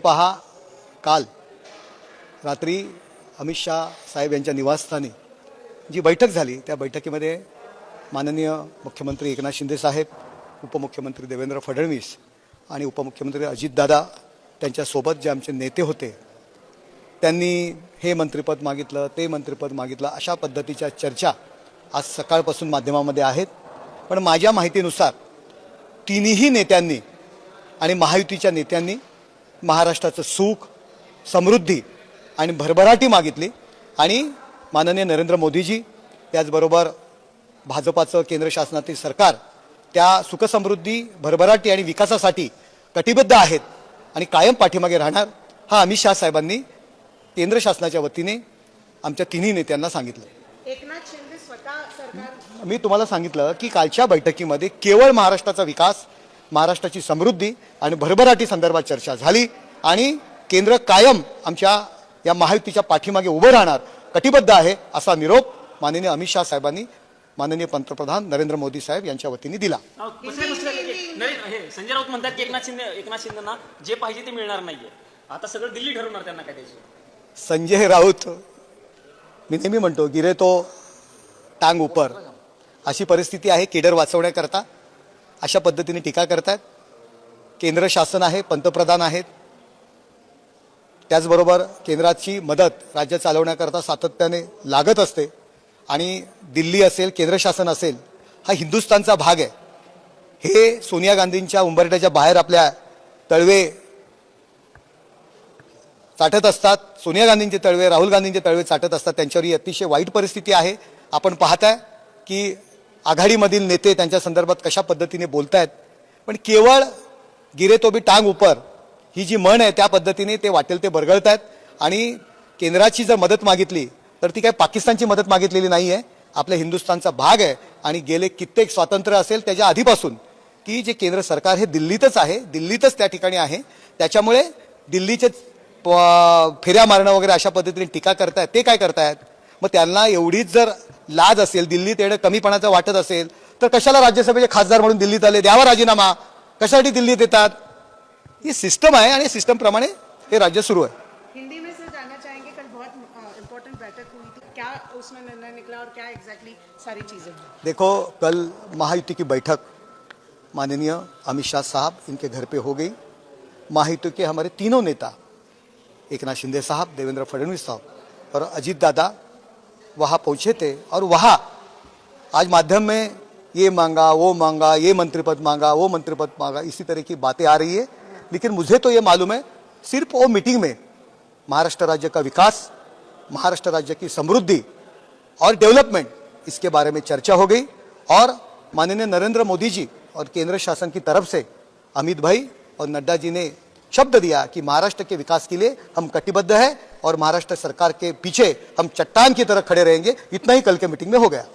पहा, काल रात्री अमित शाह साहेब यांच्या निवासस्थानी जी बैठक झाली त्या बैठकीमध्ये माननीय मुख्यमंत्री एकनाथ शिंदे साहेब, उपमुख्यमंत्री देवेंद्र फडणवीस आणि उपमुख्यमंत्री अजितदादा त्यांच्यासोबत जे आमचे नेते होते त्यांनी हे मंत्रिपद मागितलं, ते मंत्रिपद मागितलं, अशा पद्धतीच्या चर्चा आज सकाळपासून माध्यमामध्ये आहेत. पण माझ्या माहितीनुसार तिन्ही नेत्यांनी आणि महायुतीच्या नेत्यांनी महाराष्ट्राचं सुख, समृद्धी आणि भरभराटी मागितली आणि माननीय नरेंद्र मोदीजी त्याचबरोबर भाजपाचं केंद्र शासनातील सरकार त्या सुखसमृद्धी, भरभराटी आणि विकासासाठी कटिबद्ध आहेत आणि कायम पाठीमागे राहणार, हा अमित शाह साहेबांनी केंद्र शासनाच्या वतीने आमच्या तिन्ही नेत्यांना सांगितलं. एकनाथ शिंदे स्वतः सरकार, मी तुम्हाला सांगितलं की कालच्या बैठकीमध्ये केवळ महाराष्ट्राचा विकास, महाराष्ट्राची समृद्धी आणि भरभराटी संदर्भात चर्चा झाली आणि केंद्र कायम आमच्या या महायुतीच्या पाठीमागे उभं राहणार, कटिबद्ध आहे, असा निरोप माननीय अमित शाह साहेबांनी माननीय पंतप्रधान नरेंद्र मोदी साहेब यांच्या वतीने दिला. संजय राऊत म्हणतात की एकनाथ शिंदेना जे पाहिजे ते मिळणार नाहीये, आता सगळं दिल्ली ठरवणार त्यांना काय द्यायचं. संजय राऊत, मी नेहमी म्हणतो गिरे तो टांग ऊपर, अशी परिस्थिती आहे. केडर वाचवण्याकरता अशा पद्धतीने टीका करतात. केंद्र शासन आहे, पंतप्रधान आहेत, त्याचबरोबर केंद्राची मदत राज्य चालवण्याकरता सातत्याने लागत असते आणि दिल्ली असेल, केंद्र शासन असेल, हा हिंदुस्थानचा भाग आहे. हे सोनिया गांधींच्या उंबरठ्याच्या बाहेर आपल्या तळवे चाटत असतात. सोनिया गांधींचे तळवे, राहुल गांधींचे तळवे चाटत असतात. त्यांच्यावर ही अतिशय वाईट परिस्थिती आहे. आपण पाहताय की आघाडीमधील नेते त्यांच्या संदर्भात कशा पद्धतीने बोलतायत. पण केवळ गिरे तो भी टांग ऊपर ही जी म्हण आहे त्या पद्धतीने ते वाटेल ते बरगळतायत आणि केंद्राची जर मदत मागितली तर ती काही पाकिस्तानची मदत मागितलेली नाही आहे, आपल्या हिंदुस्थानचा भाग आहे. आणि गेले कित्येक स्वातंत्र्य असेल त्याच्या आधीपासून की जे केंद्र सरकार हे दिल्लीतच आहे, दिल्लीतच त्या ठिकाणी आहे. त्याच्यामुळे दिल्लीचे फेऱ्या मारणं वगैरे अशा पद्धतीने टीका करतायत. ते काय करतायत? मग त्यांना एवढीच जर लाज असेल, दिल्लीत येणं कमीपणाचं वाटत असेल तर कशाला राज्यसभेचे खासदार म्हणून दिल्लीत आले? द्यावा राजीनामा. कशासाठी दिल्लीत येतात? ही सिस्टम आहे आणि सिस्टम प्रमाणे हे राज्य सुरू आहे. हिंदी में सर जानना चाहेंगे, कल बहुत इम्पोर्टेंट बैठक हुई थी, क्या उसमें निर्णय निकला और क्या एग्जैक्टली सारी चीजें हुई? देखो, कल महायुति की बैठक माननीय अमित शाह साहब इनके घर पे हो गई. महायुति के हमारे तीनों नेता एकनाथ शिंदे साहब, देवेंद्र फडणवीस साहब और अजीत दादा वहाँ पहुँचे थे और वहाँ आज माध्यम में ये मांगा, वो मांगा, ये मंत्रिपद मांगा, वो मंत्रिपद मांगा, इसी तरह की बातें आ रही है. लेकिन मुझे तो ये मालूम है सिर्फ वो मीटिंग में महाराष्ट्र राज्य का विकास, महाराष्ट्र राज्य की समृद्धि और डेवलपमेंट, इसके बारे में चर्चा हो गई और माननीय नरेंद्र मोदी जी और केंद्र शासन की तरफ से अमित भाई और नड्डा जी ने शब्द दिया कि महाराष्ट्र के विकास के लिए हम कटिबद्ध हैं और महाराष्ट्र सरकार के पीछे हम चट्टान की तरह खड़े रहेंगे. इतना ही कल के मीटिंग में हो गया.